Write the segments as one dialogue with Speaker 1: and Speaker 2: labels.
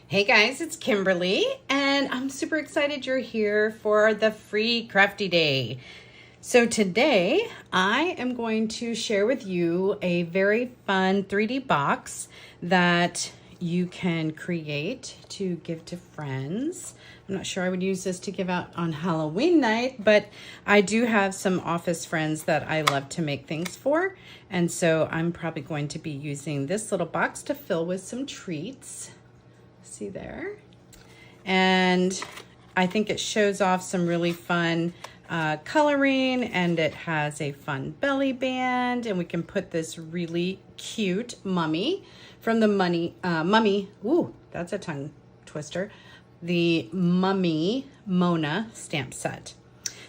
Speaker 1: Hey guys, it's Kimberly, and I'm super excited you're here for the free Crafty Day. So today, I am going to share with you a very fun 3D box that you can create to give to friends. I'm not sure I would use this to give out on Halloween night, but I do have some office friends that I love to make things for, and so I'm probably going to be using this little box to fill with some treats. See there? And I think it shows off some really fun coloring, and it has a fun belly band, and we can put this really cute mummy from the Mummy, ooh, that's a tongue twister, the Mummy Mona stamp set.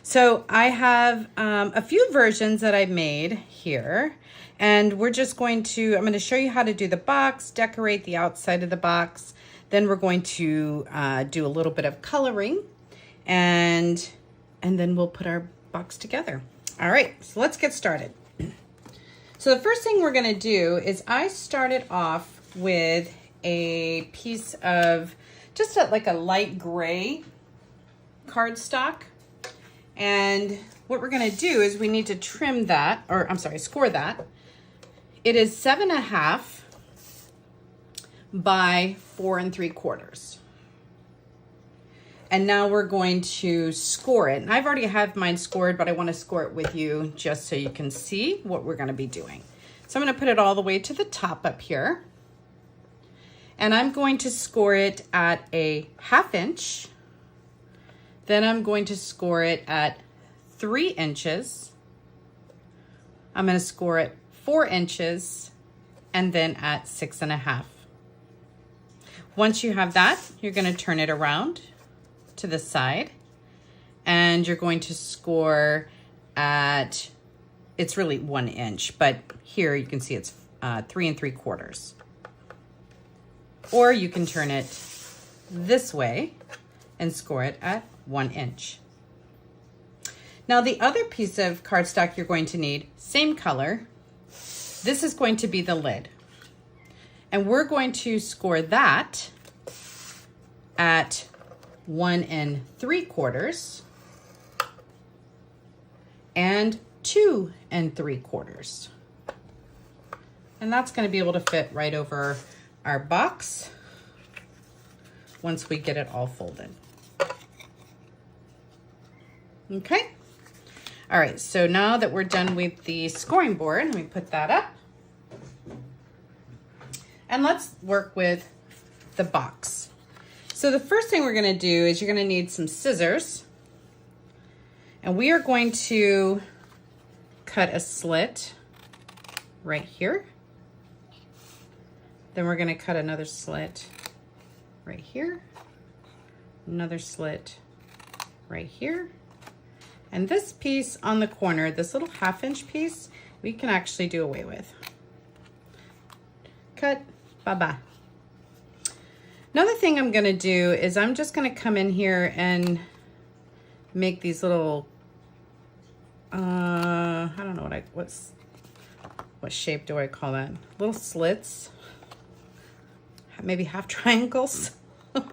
Speaker 1: So I have a few versions that I've made here, and we're just going to, I'm going to show you how to do the box, decorate the outside of the box. Then we're going to do a little bit of coloring, and then we'll put our box together. All right, so let's get started. So the first thing we're gonna do is I started off with a piece of just like a light gray cardstock. And what we're gonna do is we need to trim that, or I'm sorry, score that. It is 7.5 by 4 3/4. And now we're going to score it. And I've already have mine scored, but I want to score it with you just so you can see what we're going to be doing. So I'm going to put it all the way to the top up here. And I'm going to score it at a 1/2 inch. Then I'm going to score it at 3 inches. I'm going to score it 4 inches, and then at 6.5. Once you have that, you're going to turn it around to the side, and you're going to score at, it's really 1 inch, but here you can see it's 3 3/4. Or you can turn it this way and score it at 1 inch. Now the other piece of cardstock you're going to need, same color. This is going to be the lid. And we're going to score that at 1 3/4 and 2 3/4. And that's going to be able to fit right over our box once we get it all folded. Okay. All right, so now that we're done with the scoring board, let me put that up. And let's work with the box. So the first thing we're gonna do is you're gonna need some scissors. And we are going to cut a slit right here. Then we're gonna cut another slit right here. Another slit right here. And this piece on the corner, this little 1/2 inch piece, we can actually do away with. Cut. Bye-bye. Another thing I'm going to do is I'm just going to come in here and make these little, I don't know what shape do I call that? Little slits, maybe half triangles. And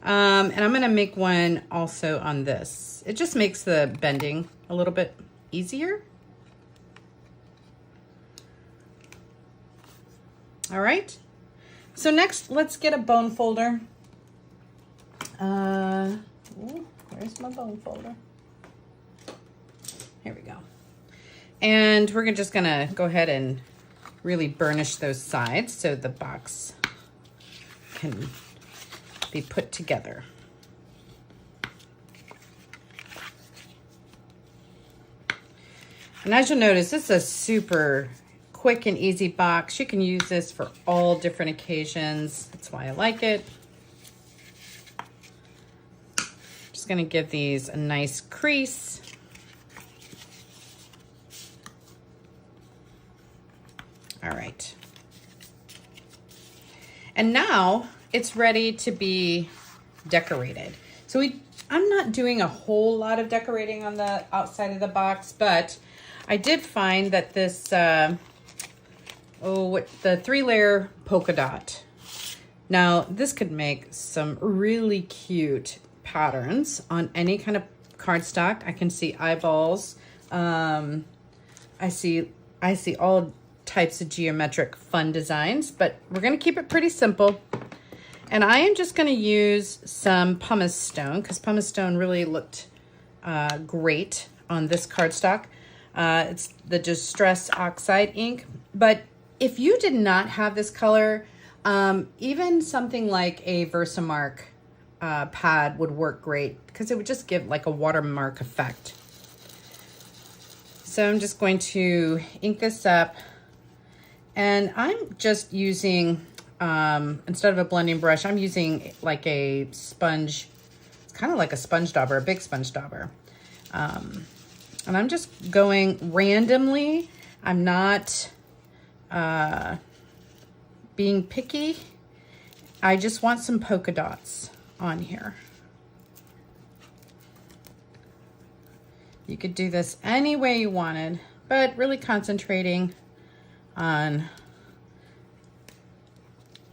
Speaker 1: I'm going to make one also on this. It just makes the bending a little bit easier. All right, so next let's get a bone folder. Ooh, where's my bone folder? Here we go. And we're just gonna go ahead and really burnish those sides so the box can be put together. And as you'll notice, this is a super quick and easy box. You can use this for all different occasions. That's why I like it. Just gonna give these a nice crease. All right. And now it's ready to be decorated. So I'm not doing a whole lot of decorating on the outside of the box, but I did find that this, the 3-layer polka dot Now, this could make some really cute patterns on any kind of cardstock. I can see eyeballs. I see all types of geometric fun designs, but we're going to keep it pretty simple. And I am just going to use some pumice stone because pumice stone really looked great on this cardstock. It's the Distress Oxide ink. But if you did not have this color, even something like a Versamark pad would work great because it would just give like a watermark effect. So I'm just going to ink this up, and I'm just using, instead of a blending brush, I'm using like a sponge. It's kind of like a sponge dauber, a big sponge dauber. And I'm just going randomly. I'm not being picky. I just want some polka dots on here. You could do this any way you wanted, but really concentrating on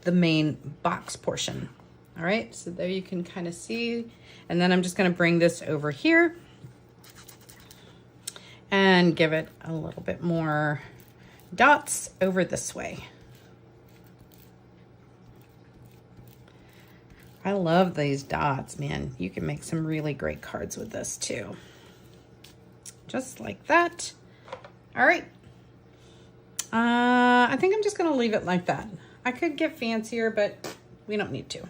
Speaker 1: the main box portion. All right, so there you can kind of see. And then I'm just going to bring this over here and give it a little bit more dots over this way. I love these dots, man. You can make some really great cards with this too. Just like that. All right. I think I'm just gonna leave it like that. I could get fancier, but we don't need to.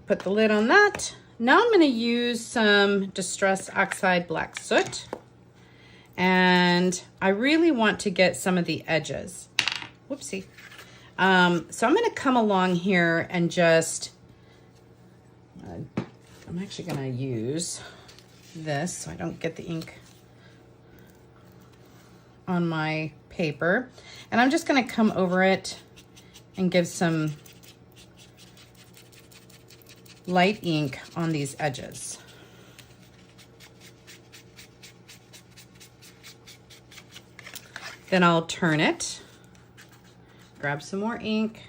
Speaker 1: Put the lid on that. Now I'm gonna use some Distress Oxide Black Soot. And I really want to get some of the edges. Whoopsie. So I'm gonna come along here and just, I'm actually gonna use this so I don't get the ink on my paper. And I'm just gonna come over it and give some light ink on these edges. Then I'll turn it, grab some more ink.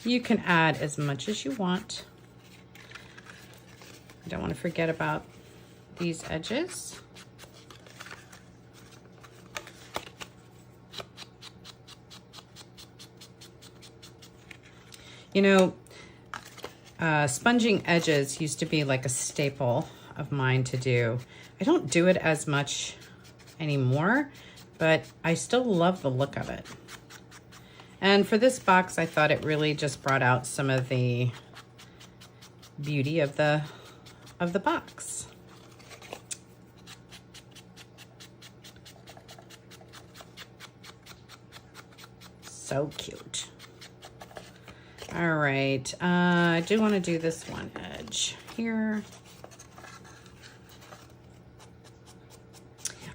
Speaker 1: You can add as much as you want. I don't want to forget about these edges. You know, sponging edges used to be like a staple of mine to do. I don't do it as much anymore, but I still love the look of it. And for this box, I thought it really just brought out some of the beauty of the box. So cute. All right, I do want to do this one edge here.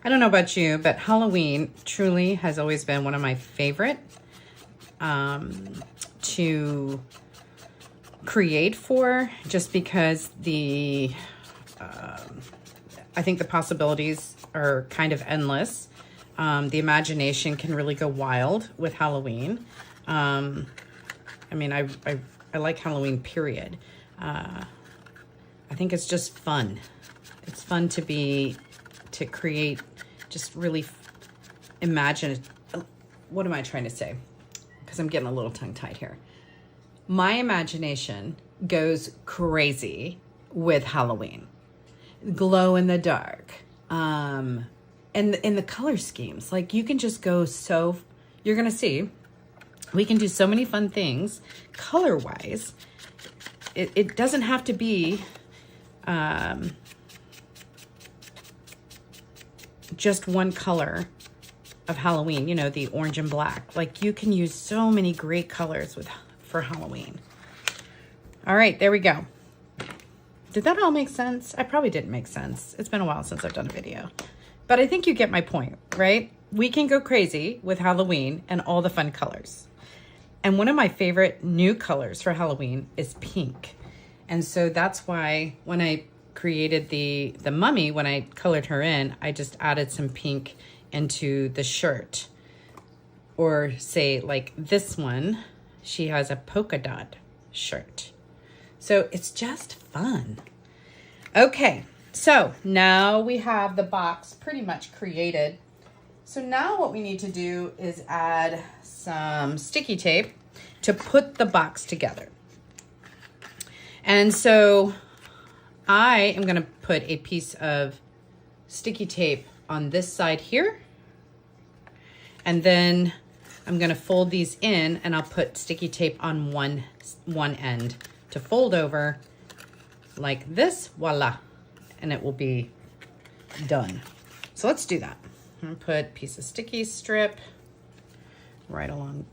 Speaker 1: I don't know about you, but Halloween truly has always been one of my favorite to create for, just because I think the possibilities are kind of endless. The imagination can really go wild with Halloween. I mean, I like Halloween, period. I think it's just fun. It's fun to create, just really imagine. What am I trying to say? Because I'm getting a little tongue-tied here. My imagination goes crazy with Halloween. Glow in the dark. And the color schemes. Like, you can just go so, you're going to see, we can do so many fun things color-wise. It doesn't have to be just one color of Halloween, you know, the orange and black. Like, you can use so many great colors for Halloween. All right, there we go. Did that all make sense? I probably didn't make sense. It's been a while since I've done a video. But I think you get my point, right? We can go crazy with Halloween and all the fun colors. And one of my favorite new colors for Halloween is pink. And so that's why when I created the mummy, when I colored her in, I just added some pink into the shirt. Or say like this one, she has a polka dot shirt. So it's just fun. Okay, so now we have the box pretty much created. So now what we need to do is add some sticky tape to put the box together. And so I am gonna put a piece of sticky tape on this side here. And then I'm gonna fold these in and I'll put sticky tape on one end to fold over like this, voila, and it will be done. So let's do that. I'm gonna put a piece of sticky strip right along.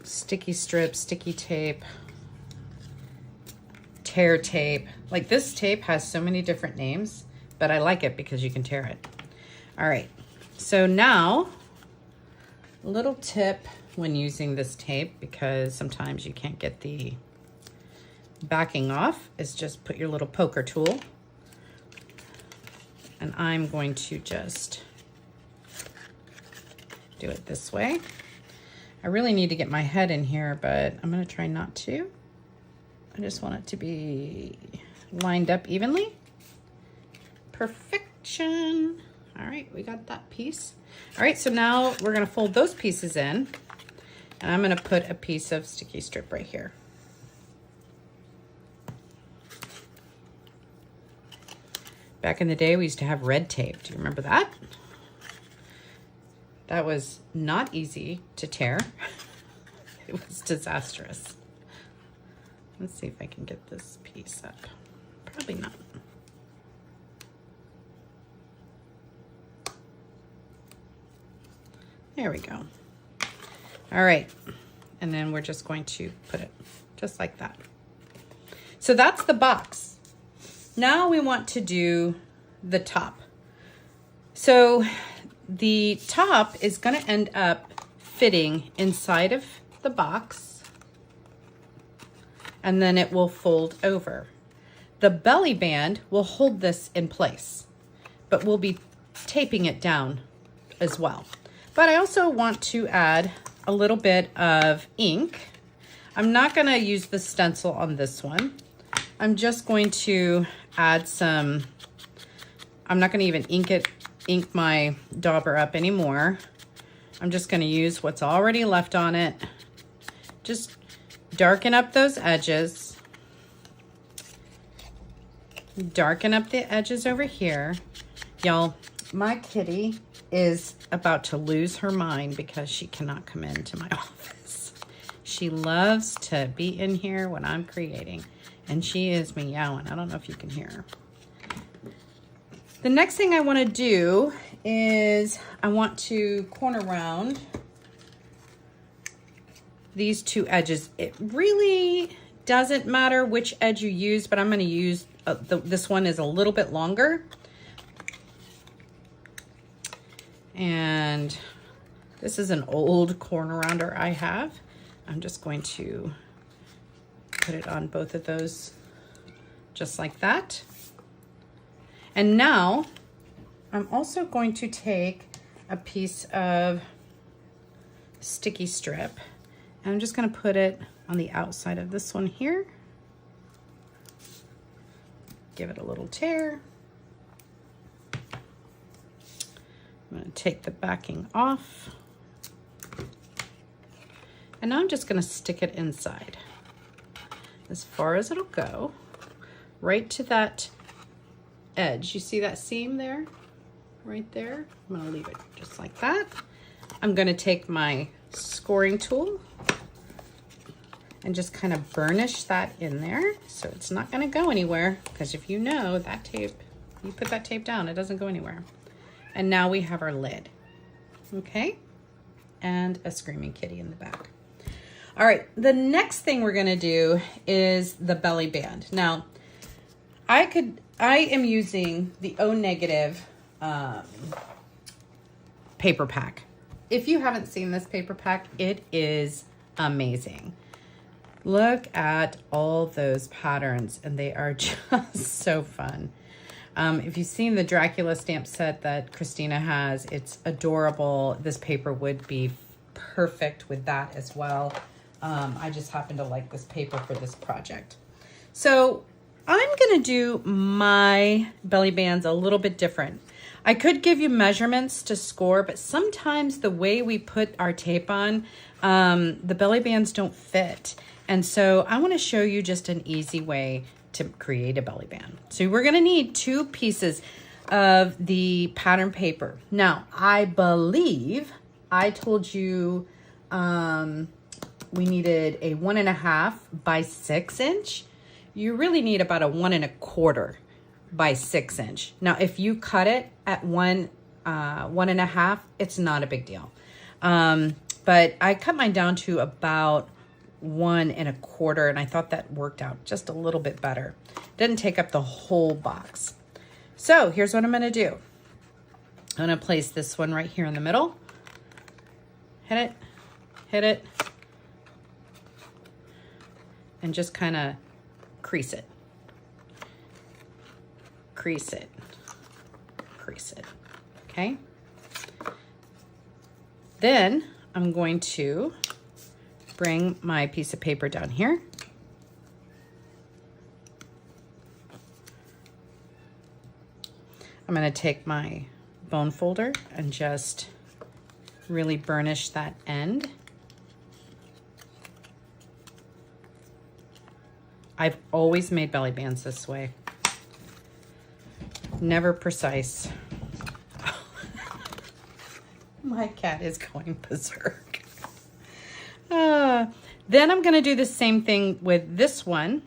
Speaker 1: Sticky strip, sticky tape, tear tape. Like this tape has so many different names, but I like it because you can tear it. All right, so now a little tip when using this tape, because sometimes you can't get the backing off, is just put your little poker tool. And I'm going to just do it this way. I really need to get my head in here, but I'm gonna try not to. I just want it to be lined up evenly. Perfection. All right, we got that piece. All right, so now we're gonna fold those pieces in, and I'm gonna put a piece of sticky strip right here. Back in the day, we used to have red tape. Do you remember that? That was not easy to tear. It was disastrous. Let's see if I can get this piece up. Probably not. There we go. All right. And then we're just going to put it just like that. So that's the box. Now we want to do the top. So the top is going to end up fitting inside of the box, and then it will fold over. The belly band will hold this in place, but we'll be taping it down as well. But I also want to add a little bit of ink. I'm not going to use the stencil on this one. I'm just going to add some, I'm not going to even ink my dauber up anymore. I'm just going to use what's already left on it. Just darken up those edges. Darken up the edges over here. Y'all, my kitty is about to lose her mind because she cannot come into my office. She loves to be in here when I'm creating, and she is meowing. I don't know if you can hear her. The next thing I want to do is I want to corner round these two edges. It really doesn't matter which edge you use, but I'm going to use this one is a little bit longer. And this is an old corner rounder I have. I'm just going to put it on both of those just like that. And now I'm also going to take a piece of sticky strip, and I'm just going to put it on the outside of this one here. Give it a little tear. I'm going to take the backing off. And now I'm just going to stick it inside as far as it'll go, right to that edge. You see that seam there? Right there? I'm going to leave it just like that. I'm going to take my scoring tool and just kind of burnish that in there so it's not going to go anywhere, because if you know that tape, you put that tape down, it doesn't go anywhere. And now we have our lid, okay? And a screaming kitty in the back. All right, the next thing we're gonna do is the belly band. Now, I am using the O negative paper pack. If you haven't seen this paper pack, it is amazing. Look at all those patterns, and they are just so fun. If you've seen the Dracula stamp set that Christina has, it's adorable. This paper would be perfect with that as well. I just happen to like this paper for this project. So I'm gonna do my belly bands a little bit different. I could give you measurements to score, but sometimes the way we put our tape on, the belly bands don't fit. And so I wanna show you just an easy way to create a belly band. So we're gonna need 2 pieces of the pattern paper. Now, I believe I told you we needed a 1.5 by 6 inch. You really need about a 1 1/4 by 6 inch. Now, if you cut it at 1.5, it's not a big deal. But I cut mine down to about 1 1/4, and I thought that worked out just a little bit better. Didn't take up the whole box. So here's what I'm gonna do. I'm gonna place this one right here in the middle. Hit it, and just kind of crease it. Crease it, okay? Then I'm going to bring my piece of paper down here. I'm gonna take my bone folder and just really burnish that end. I've always made belly bands this way. Never precise. My cat is going berserk. Then I'm gonna do the same thing with this one.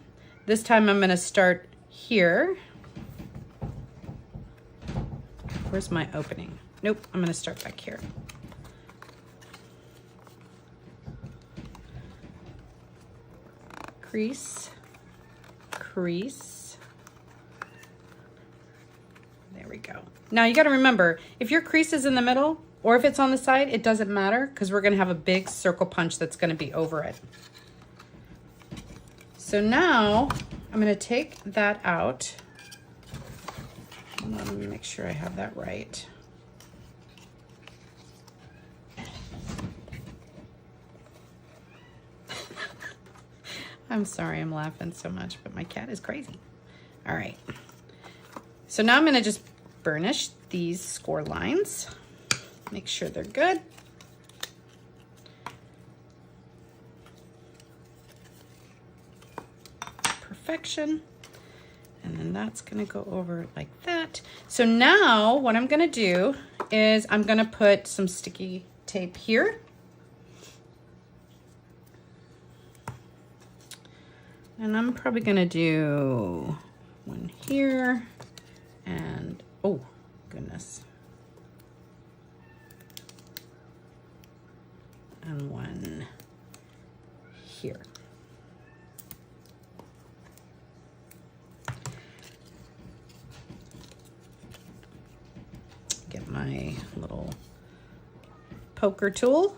Speaker 1: This time I'm gonna start here. Where's my opening? Nope, I'm gonna start back here. Crease, crease. There we go. Now you gotta remember, if your crease is in the middle or if it's on the side, it doesn't matter because we're gonna have a big circle punch that's gonna be over it. So now I'm gonna take that out. Let me make sure I have that right. I'm sorry I'm laughing so much, but my cat is crazy. All right. So now I'm gonna just burnish these score lines. Make sure they're good. Perfection. And then that's gonna go over like that. So now what I'm gonna do is I'm gonna put some sticky tape here. And I'm probably gonna do one here and, oh goodness. And one here. Get my little poker tool.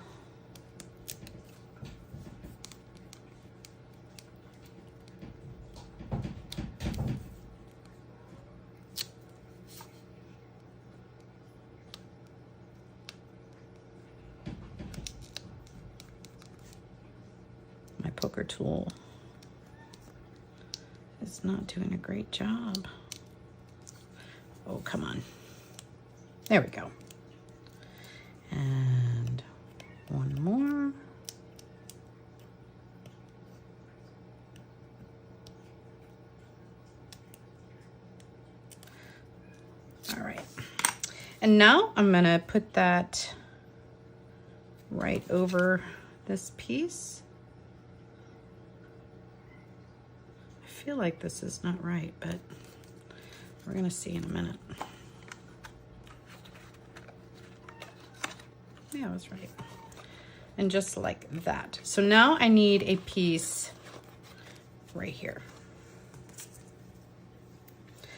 Speaker 1: My poker tool is not doing a great job. Oh, come on. There we go. And one more. All right. And now I'm gonna put that right over this piece. I feel like this is not right, but we're gonna see in a minute. Yeah, I was right. And just like that. So now I need a piece right here.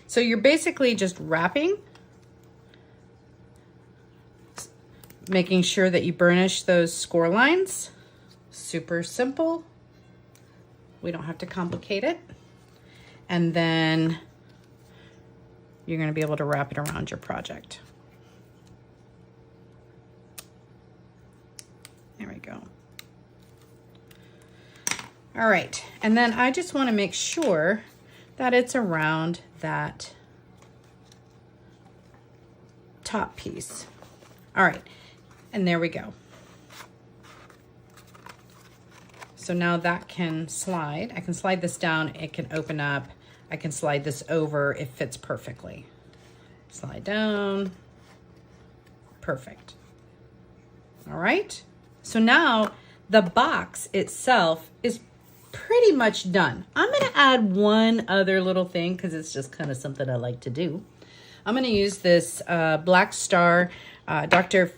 Speaker 1: So you're basically just wrapping, making sure that you burnish those score lines. Super simple. We don't have to complicate it. And then you're going to be able to wrap it around your project. There we go. All right, and then I just want to make sure that it's around that top piece. All right, and there we go. So now that can slide. I can slide this down, it can open up. I can slide this over, it fits perfectly. Slide down, perfect. All right, so now the box itself is pretty much done. I'm gonna add one other little thing because it's just kind of something I like to do. I'm gonna use this Black Star, Dr.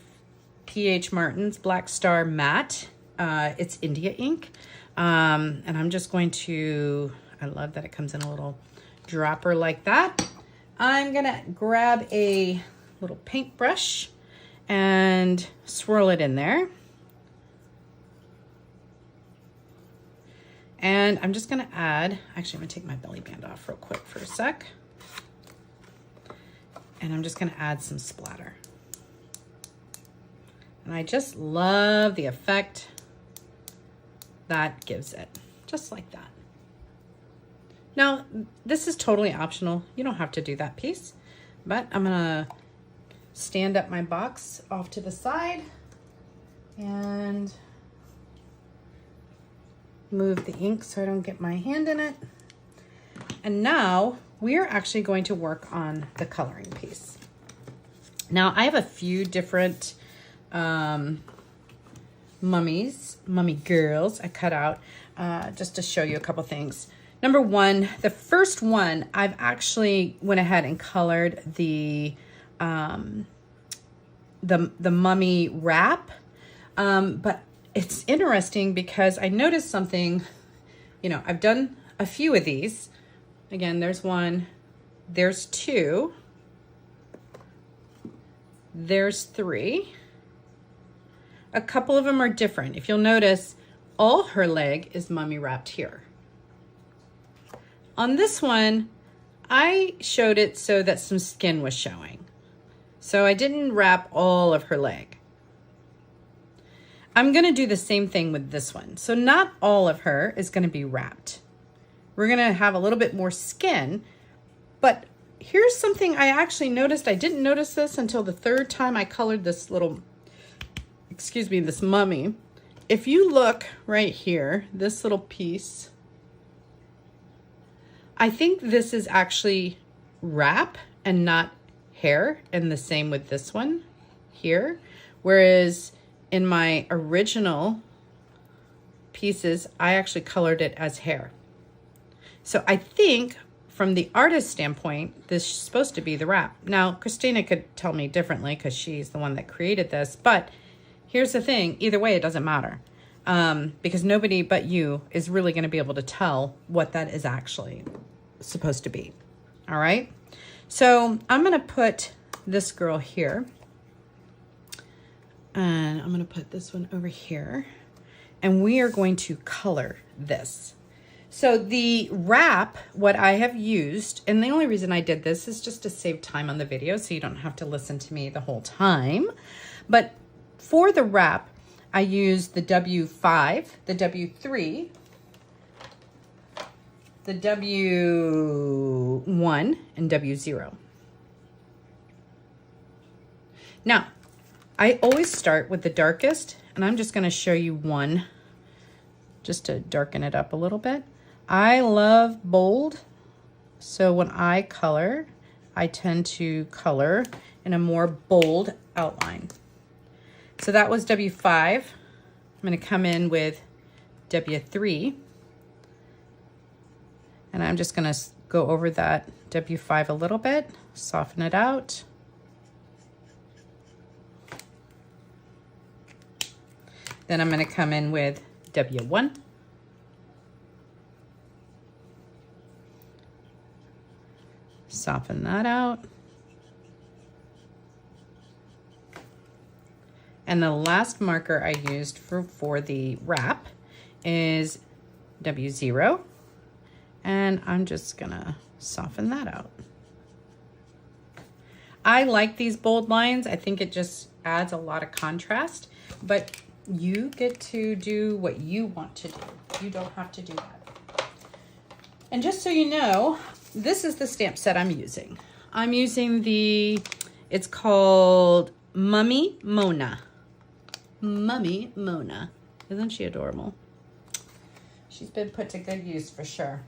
Speaker 1: P.H. Martin's Black Star Matte. It's India ink. And I'm just going to, I love that it comes in a little dropper like that. I'm gonna grab a little paintbrush and swirl it in there. And I'm just gonna add, actually I'm gonna take my belly band off real quick for a sec. And I'm just gonna add some splatter. And I just love the effect that gives it, just like that. Now, this is totally optional. You don't have to do that piece, but I'm gonna stand up my box off to the side and move the ink so I don't get my hand in it. And now we are actually going to work on the coloring piece. Now I have a few different mummy girls I cut out just to show you a couple things. Number one, the first one, I've actually went ahead and colored the mummy wrap, but it's interesting because I noticed something, you know, I've done a few of these. Again, there's one, there's two, there's three. A couple of them are different. If you'll notice, all her leg is mummy wrapped here. On this one, I showed it so that some skin was showing. So I didn't wrap all of her leg. I'm gonna do the same thing with this one. So not all of her is gonna be wrapped. We're gonna have a little bit more skin, but here's something I actually noticed. I didn't notice this until the third time I colored this little, excuse me, this mummy. If you look right here, this little piece, I think this is actually wrap and not hair, and the same with this one here. Whereas in my original pieces, I actually colored it as hair. So I think from the artist standpoint, this is supposed to be the wrap. Now, Christina could tell me differently because she's the one that created this, but here's the thing, either way, it doesn't matter. Because nobody but you is really gonna be able to tell what that is actually supposed to be. All right, so I'm gonna put this girl here, and I'm gonna put this one over here, and we are going to color this. So the wrap, what I have used, and the only reason I did this is just to save time on the video so you don't have to listen to me the whole time. But for the wrap, I used the W5, the W3, the W1, and W0. Now, I always start with the darkest, and I'm just gonna show you one just to darken it up a little bit. I love bold, so when I color, I tend to color in a more bold outline. So that was W5. I'm gonna come in with W3, and I'm just gonna go over that W5 a little bit, soften it out. Then I'm gonna come in with W1. Soften that out. And the last marker I used for the wrap is W0. And I'm just gonna soften that out. I like these bold lines. I think it just adds a lot of contrast, but you get to do what you want to do. You don't have to do that. And just so you know, this is the stamp set I'm using. I'm using it's called Mummy Mona. Mummy Mona. Isn't she adorable? She's been put to good use for sure.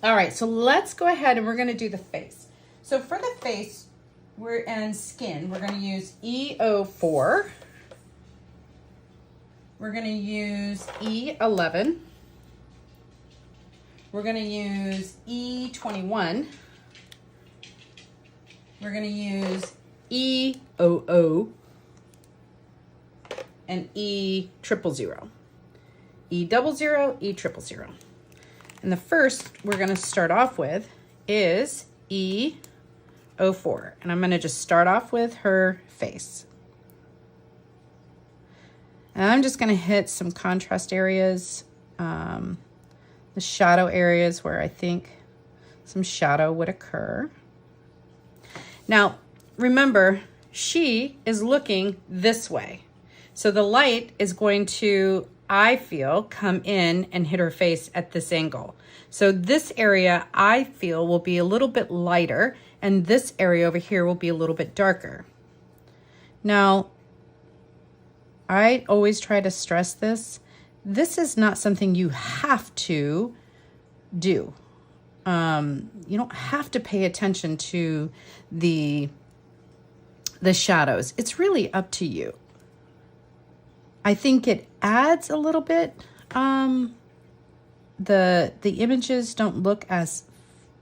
Speaker 1: All right, so let's go ahead and we're gonna do the face. So for the face, and skin, we're gonna use E04. We're gonna use E11. We're gonna use E21. We're gonna use E00 and E000. E00, E000. And the first we're gonna start off with is E04. And I'm gonna just start off with her face. And I'm just gonna hit some contrast areas, the shadow areas where I think some shadow would occur. Now, remember, she is looking this way. So the light is going to, I feel, come in and hit her face at this angle. So this area, I feel, will be a little bit lighter, and this area over here will be a little bit darker. Now, I always try to stress this. This is not something you have to do. You don't have to pay attention to the shadows. It's really up to you. I think it adds a little bit. The images don't look as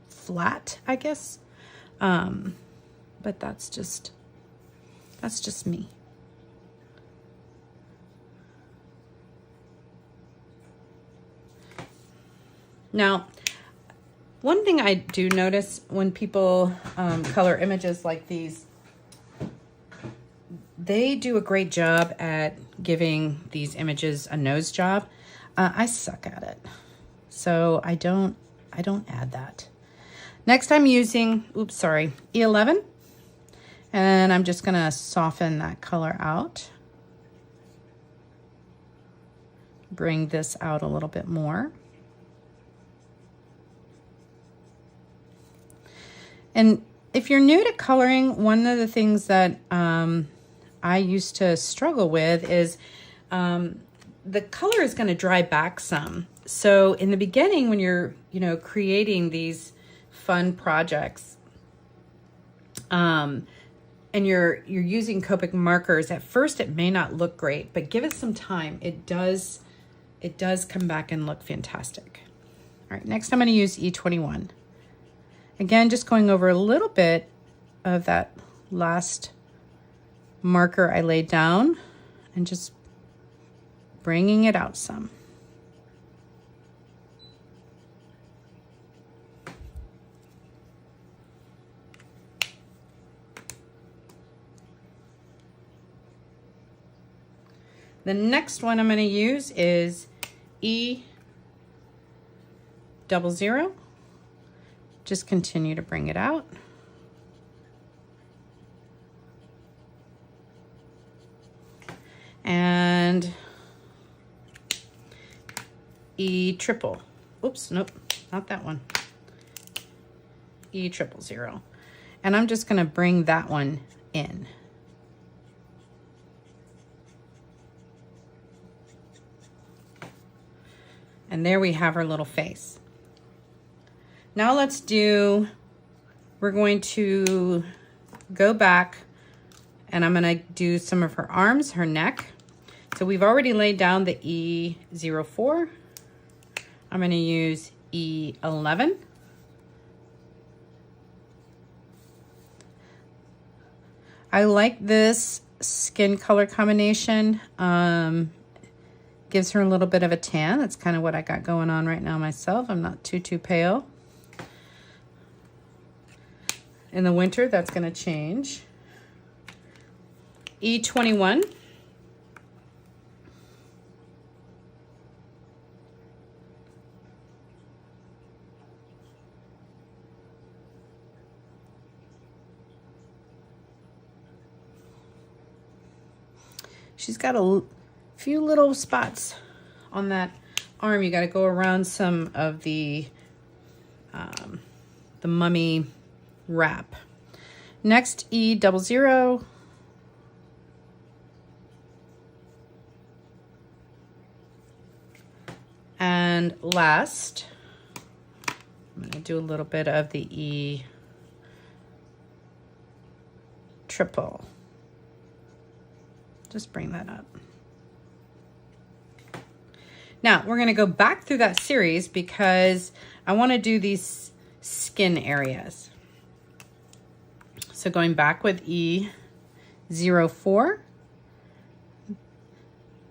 Speaker 1: flat, I guess. But that's just me. Now, one thing I do notice when people color images like these, they do a great job at giving these images a nose job. I suck at it, so I don't add that. Next, I'm using, E11, and I'm just gonna soften that color out. Bring this out a little bit more. And if you're new to coloring, one of the things that I used to struggle with is the color is going to dry back some. So in the beginning, when you're creating these fun projects, and you're using Copic markers, at first it may not look great, but give it some time. It does come back and look fantastic. All right, next I'm going to use E21. Again, just going over a little bit of that last marker I laid down and just bringing it out some. The next one I'm going to use is E00. Just continue to bring it out. And E000. Oops, nope, not that one. E000. And I'm just going to bring that one in. And there we have her little face. Now we're going to go back and I'm gonna do some of her arms, her neck. So we've already laid down the E04. I'm gonna use E11. I like this skin color combination. Gives her a little bit of a tan. That's kind of what I got going on right now myself. I'm not too pale. In the winter, that's going to change. E21. she's got a few little spots on that arm. You got to go around some of the mummy wrap. Next, E00. And last, I'm going to do a little bit of the E triple. Just bring that up. Now, we're going to go back through that series because I want to do these skin areas. So going back with E04,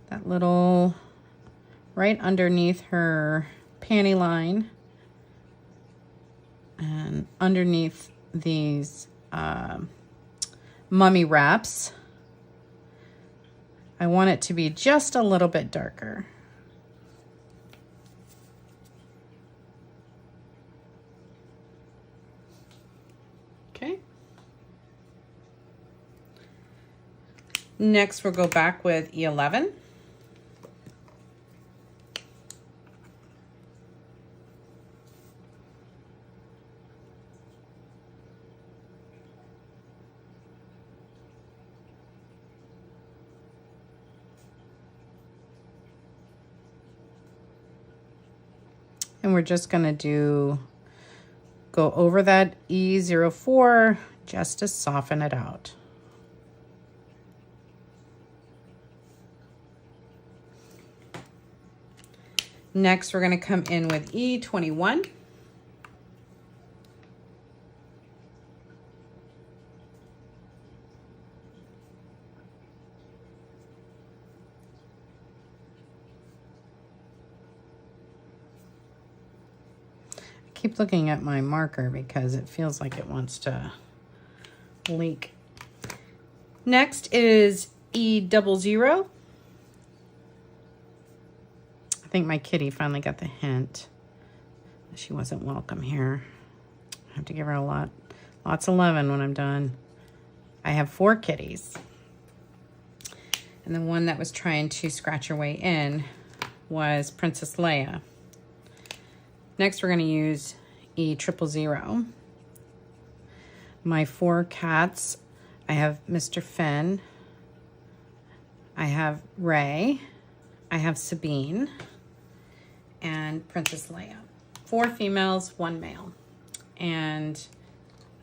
Speaker 1: that little right underneath her panty line and underneath these mummy wraps, I want it to be just a little bit darker. Okay. Next, we'll go back with E11. And we're just going to go over that E04 just to soften it out. Next, we're going to come in with E21. Keep looking at my marker because it feels like it wants to leak. Next is E00. I think my kitty finally got the hint. She wasn't welcome here. I have to give her lots of loving when I'm done. I have 4 kitties. And the one that was trying to scratch her way in was Princess Leia. Next, we're going to use E000. My 4 cats, I have Mr. Finn, I have Ray, I have Sabine, and Princess Leia. 4 females, 1 male. And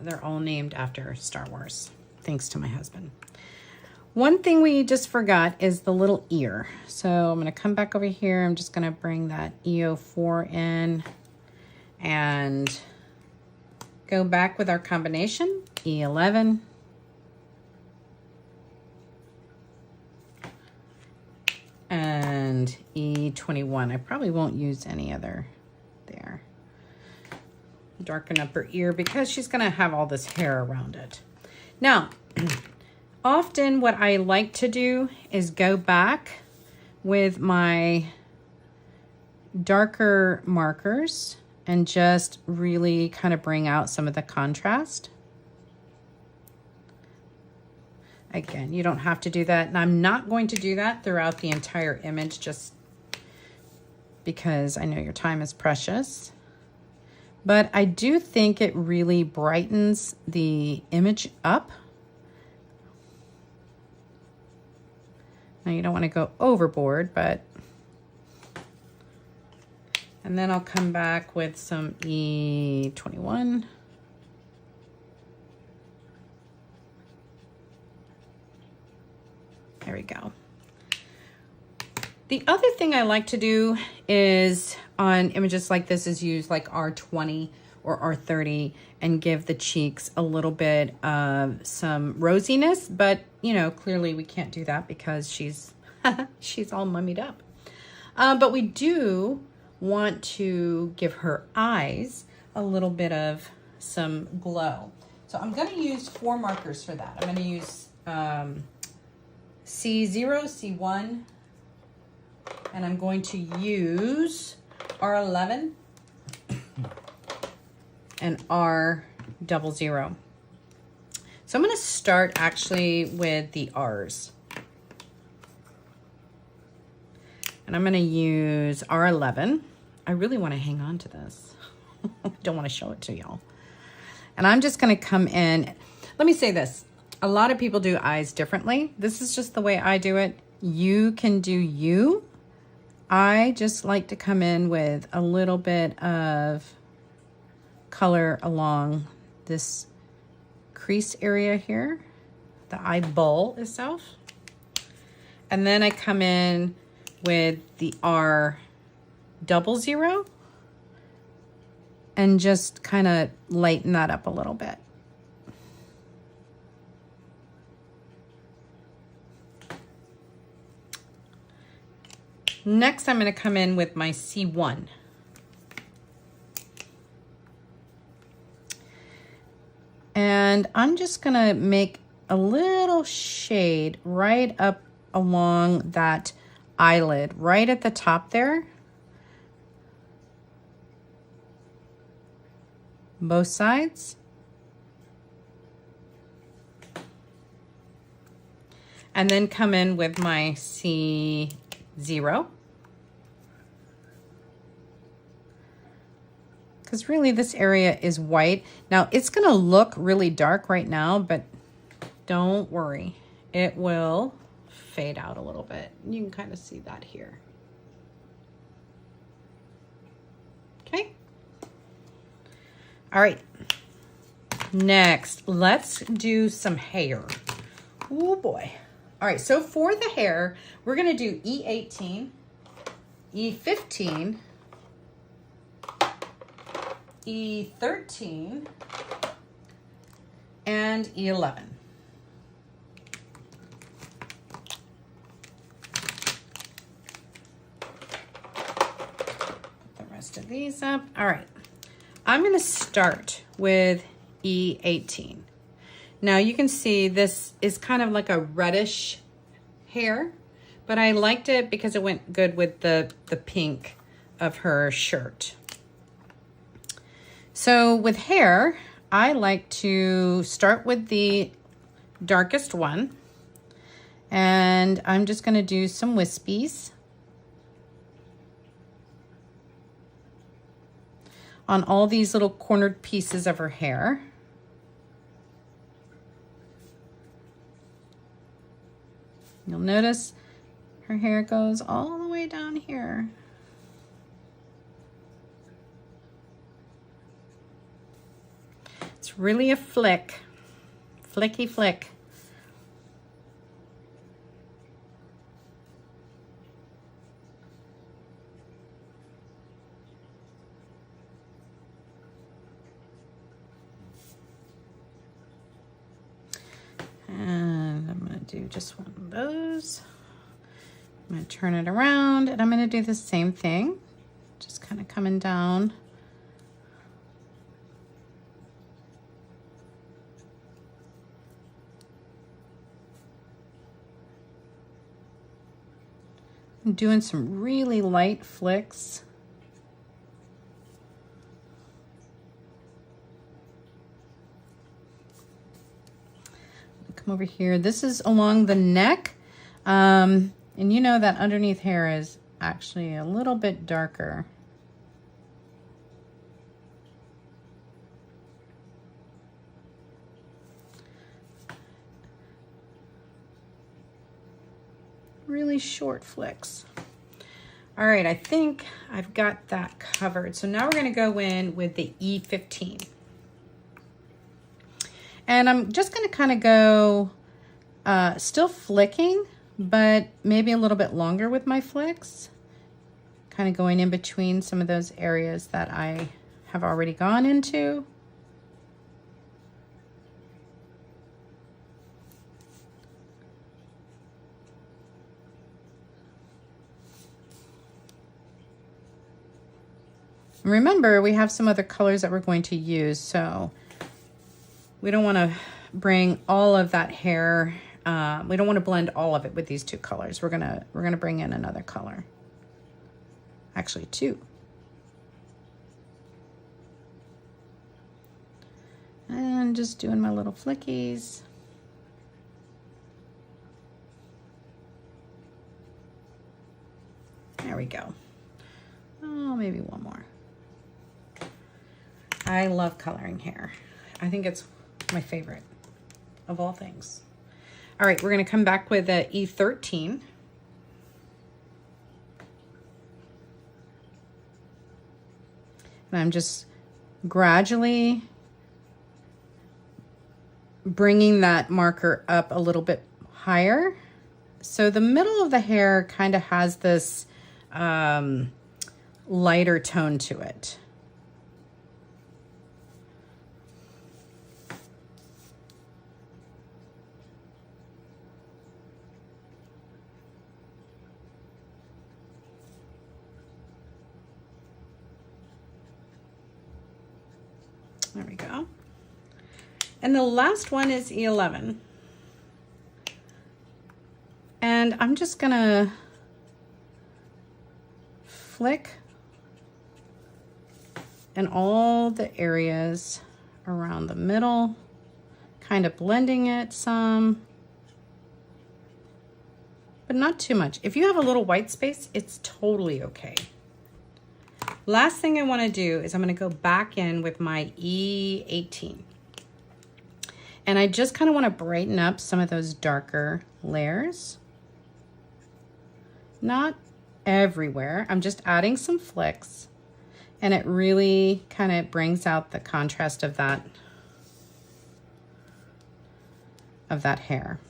Speaker 1: they're all named after Star Wars, thanks to my husband. One thing we just forgot is the little ear. So I'm going to come back over here. I'm just going to bring that E04 in and go back with our combination, E11. And E21. I probably won't use any other there. Darken up her ear because she's going to have all this hair around it. Now, often what I like to do is go back with my darker markers and just really kind of bring out some of the contrast. Again, you don't have to do that. And I'm not going to do that throughout the entire image just because I know your time is precious. But I do think it really brightens the image up. Now you don't want to go overboard, but... And then I'll come back with some E21. There we go. The other thing I like to do is on images like this is use like R20 or R30 and give the cheeks a little bit of some rosiness, but you know, clearly we can't do that because she's she's all mummied up. But we do want to give her eyes a little bit of some glow. So I'm going to use 4 markers for that. I'm going to use C0, C1, and I'm going to use R11 and R00. So I'm going to start actually with the R's. And I'm gonna use R11. I really wanna hang on to this. Don't wanna show it to y'all. And I'm just gonna come in. Let me say this. A lot of people do eyes differently. This is just the way I do it. You can do you. I just like to come in with a little bit of color along this crease area here, the eyeball itself. And then I come in with the R00 and just kind of lighten that up a little bit. Next, I'm going to come in with my C1. And I'm just going to make a little shade right up along that eyelid, right at the top there. Both sides. And then come in with my C0. Because really this area is white. Now it's going to look really dark right now, but don't worry. It will fade out a little bit. You can kind of see that here. Okay. All right. Next, let's do some hair. Oh boy. All right, so for the hair, we're going to do E18, E15, E13, and E11. Put the rest of these up. All right, I'm going to start with E18. Now you can see this is kind of like a reddish hair, but I liked it because it went good with the pink of her shirt. So with hair, I like to start with the darkest one, and I'm just going to do some wispies on all these little cornered pieces of her hair. You'll notice her hair goes all the way down here. It's really a flick, flicky flick. And I'm going to do just one of those. I'm going to turn it around and I'm going to do the same thing. Just kind of coming down. I'm doing some really light flicks. Come over here. This is along the neck. And you know that underneath hair is actually a little bit darker. Really short flicks. All right, I think I've got that covered. So now we're going to go in with the E15. And I'm just going to kind of go still flicking, but maybe a little bit longer with my flicks. Kind of going in between some of those areas that I have already gone into. Remember, we have some other colors that we're going to use, so we don't want to bring all of that hair. We don't want to blend all of it with these two colors. We're gonna bring in another color. Actually, two. And just doing my little flickies. There go. Oh, maybe one more. I love coloring hair. I think it's my favorite of all things. All right, we're gonna come back with a E13. And I'm just gradually bringing that marker up a little bit higher. So the middle of the hair kind of has this lighter tone to it. There we go. And the last one is E11. And I'm just gonna flick in all the areas around the middle, kind of blending it some, but not too much. If you have a little white space, it's totally okay. Last thing I want to do is I'm going to go back in with my E18. And I just kind of want to brighten up some of those darker layers. Not everywhere. I'm just adding some flicks. And it really kind of brings out the contrast of that hair.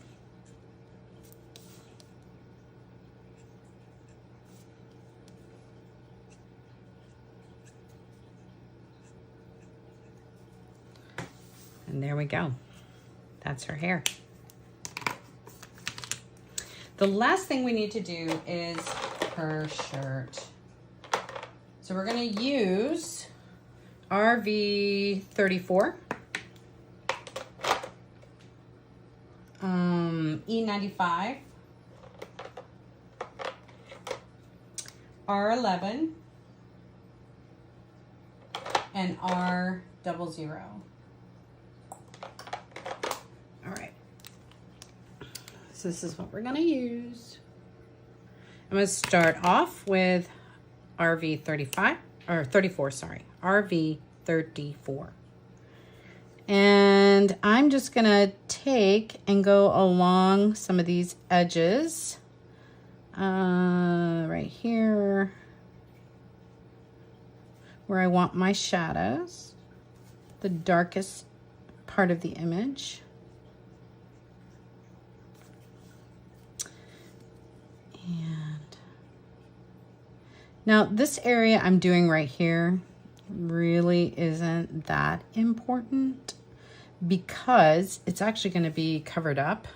Speaker 1: And there we go. That's her hair. The last thing we need to do is her shirt. So we're going to use RV34, E95, R11, and R00. All right, so this is what we're gonna use. I'm gonna start off with RV35, or 34, sorry, RV34. And I'm just gonna take and go along some of these edges, right here, where I want my shadows, the darkest part of the image. And now this area I'm doing right here really isn't that important because it's actually going to be covered up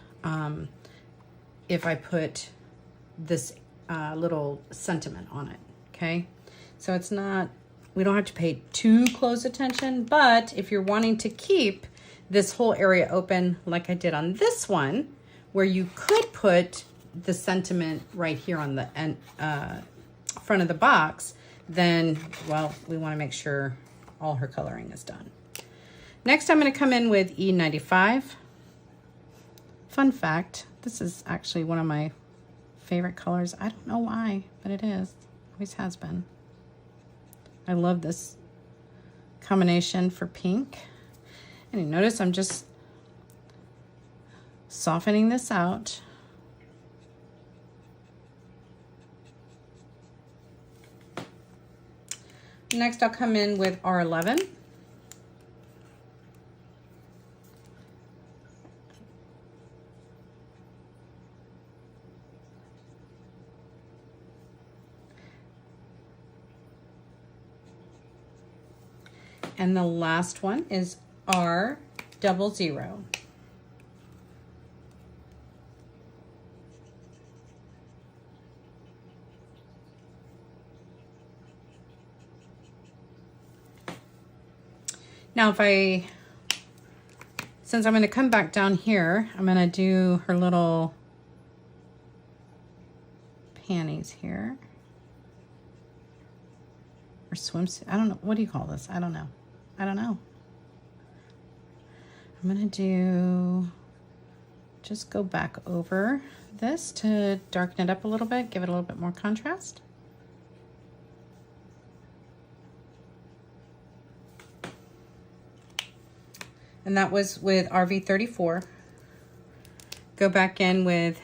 Speaker 1: if I put this little sentiment on it, okay? So it's not, we don't have to pay too close attention, but if you're wanting to keep this whole area open like I did on this one, where you could put the sentiment right here on the end, front of the box, then, well, we want to make sure all her coloring is done. Next, I'm going to come in with E95. Fun fact, this is actually one of my favorite colors. I don't know why, but it is. Always has been. I love this combination for pink. And you notice I'm just softening this out. Next, I'll come in with R11. And the last one is R00. Now since I'm going to come back down here, I'm going to do her little panties here. Or swimsuit. I don't know. What do you call this? I don't know. I'm going to just go back over this to darken it up a little bit, give it a little bit more contrast. and that was with RV34. Go back in with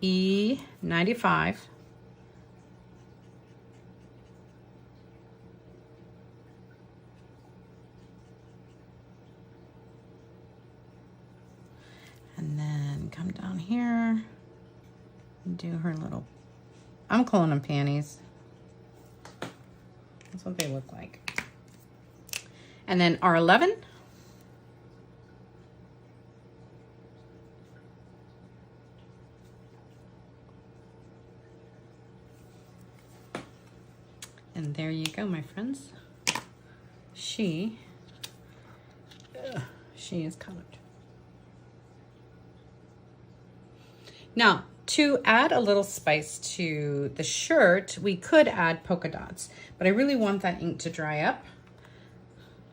Speaker 1: E95. And then come down here and do her little, I'm calling them panties. That's what they look like. And then R11. And there you go, my friends. She is colored. Now, to add a little spice to the shirt, we could add polka dots, but I really want that ink to dry up.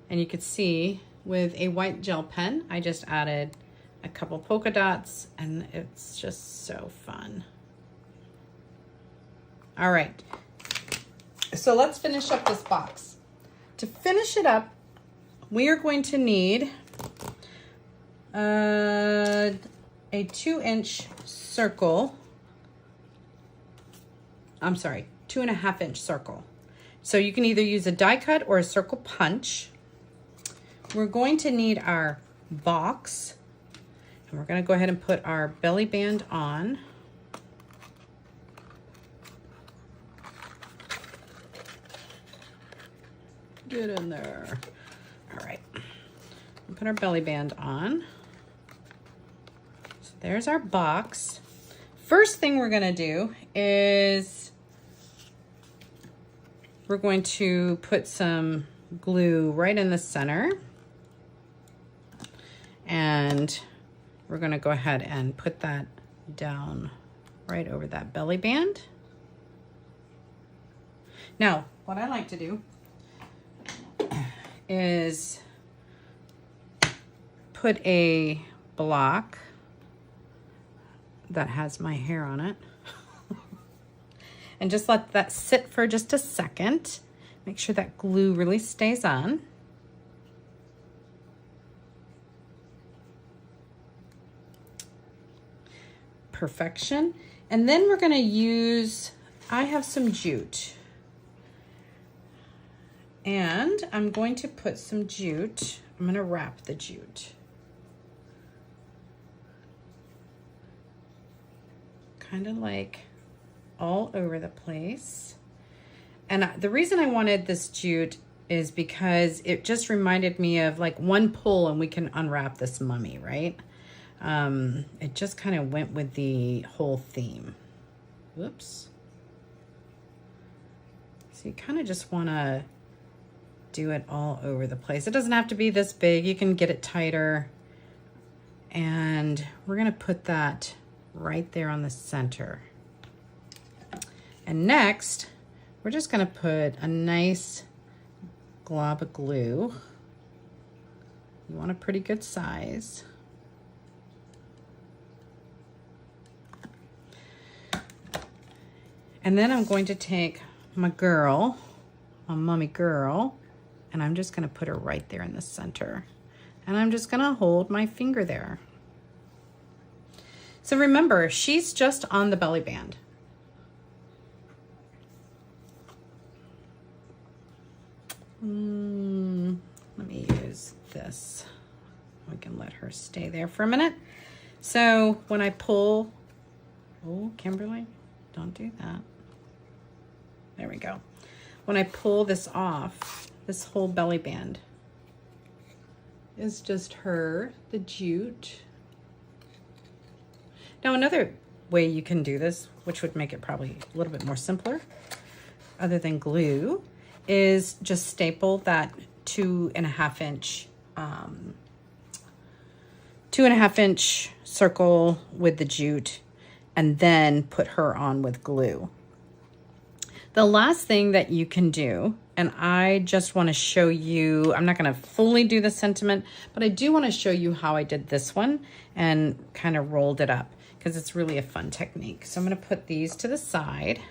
Speaker 1: And you could see with a white gel pen, I just added a couple polka dots, and it's just so fun. All right, so let's finish up this box. To finish it up, we are going to need a 2-inch circle. I'm sorry, 2.5-inch circle. So you can either use a die cut or a circle punch. We're going to need our box, and we're going to go ahead and put our belly band on. Get in there. All right, we'll put our belly band on. So there's our box. First thing we're going to do is we're going to put some glue right in the center. And we're going to go ahead and put that down right over that belly band. Now, what I like to do is put a block that has my hair on it and just let that sit for just a second. Make sure that glue really stays on. Perfection. And then we're going to use, I have some jute, and I'm going to put some jute. I'm going to wrap the jute. Kind of like all over the place. And the reason I wanted this jute is because it just reminded me of like one pull and we can unwrap this mummy, right? It just kind of went with the whole theme. Whoops. So you kind of just want to do it all over the place. It doesn't have to be this big. You can get it tighter. And we're going to put that right there on the center. And next, we're just going to put a nice glob of glue. You want a pretty good size. And then I'm going to take my girl, my mummy girl, and I'm just going to put her right there in the center. And I'm just going to hold my finger there. So remember, she's just on the belly band. Let me use this. We can let her stay there for a minute. So when I pull, oh, Kimberly, don't do that. There we go. When I pull this off, this whole belly band is just her, the jute. Now another way you can do this, which would make it probably a little bit more simpler, other than glue, is just staple that 2.5-inch 2.5-inch circle with the jute, and then put her on with glue. The last thing that you can do, and I just want to show you, I'm not going to fully do the sentiment, but I do want to show you how I did this one and kind of rolled it up, because it's really a fun technique. So I'm going to put these to the side,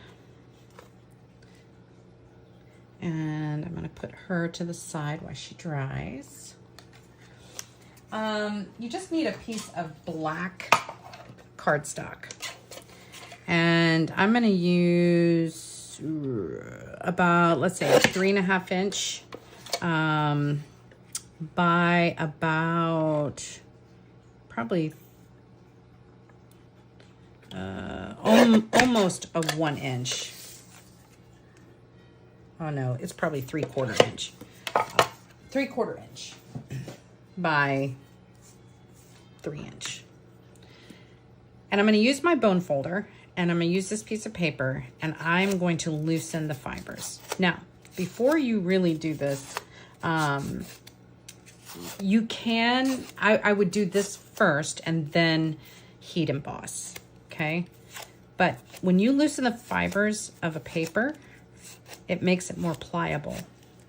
Speaker 1: and I'm going to put her to the side while she dries. you just need a piece of black cardstock. And I'm going to use about, let's say, 3.5 inch by about probably almost a 1 inch. Oh no, it's probably 3/4 inch. 3/4 inch by 3 inch. And I'm going to use my bone folder, and I'm going to use this piece of paper, and I'm going to loosen the fibers. Now, before you really do this, you can, I would do this first and then heat emboss, okay? But when you loosen the fibers of a paper, it makes it more pliable.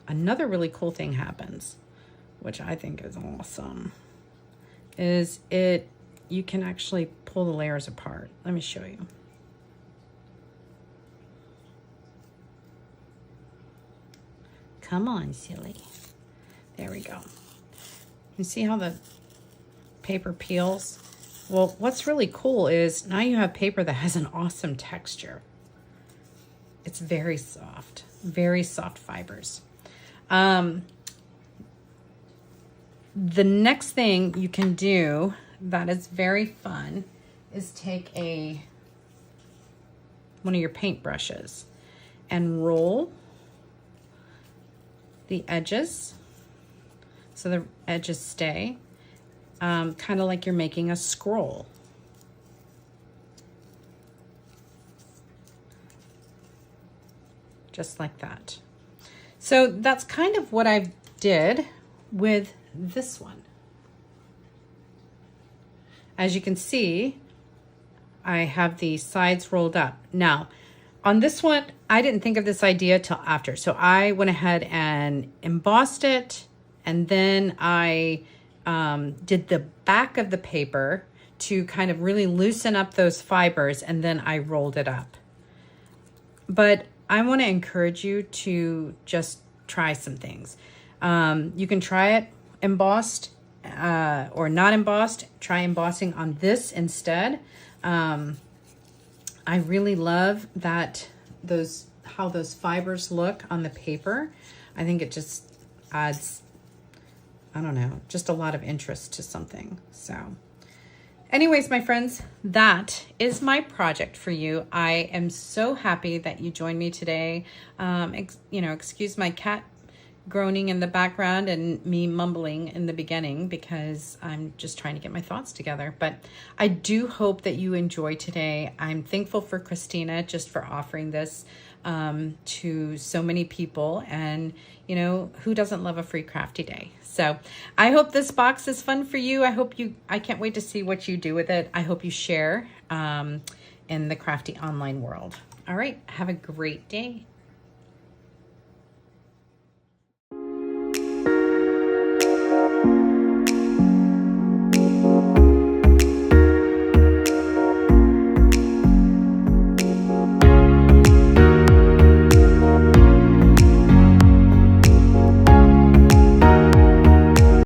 Speaker 1: Another really cool thing happens, which I think is awesome, is you can actually pull the layers apart. Let me show you. Come on, silly. There we go. You see how the paper peels? Well, what's really cool is now you have paper that has an awesome texture. It's very soft fibers. The next thing you can do that is very fun is take one of your paint brushes and roll the edges so the edges stay, kind of like you're making a scroll. Just like that. So that's kind of what I did with this one. As you can see, I have the sides rolled up. Now, on this one, I didn't think of this idea till after. So I went ahead and embossed it, and then I did the back of the paper to kind of really loosen up those fibers, and then I rolled it up. But I want to encourage you to just try some things. You can try it embossed or not embossed. Try embossing on this instead. I really love that how those fibers look on the paper. I think it just adds, I don't know, just a lot of interest to something. So anyways, my friends, that is my project for you. I am so happy that you joined me today. Excuse my cat groaning in the background and me mumbling in the beginning because I'm just trying to get my thoughts together. But I do hope that you enjoy today. I'm thankful for Christina just for offering this to so many people. And, you know, who doesn't love a free crafty day? So I hope this box is fun for you. I can't wait to see what you do with it. I hope you share in the crafty online world. All right, have a great day.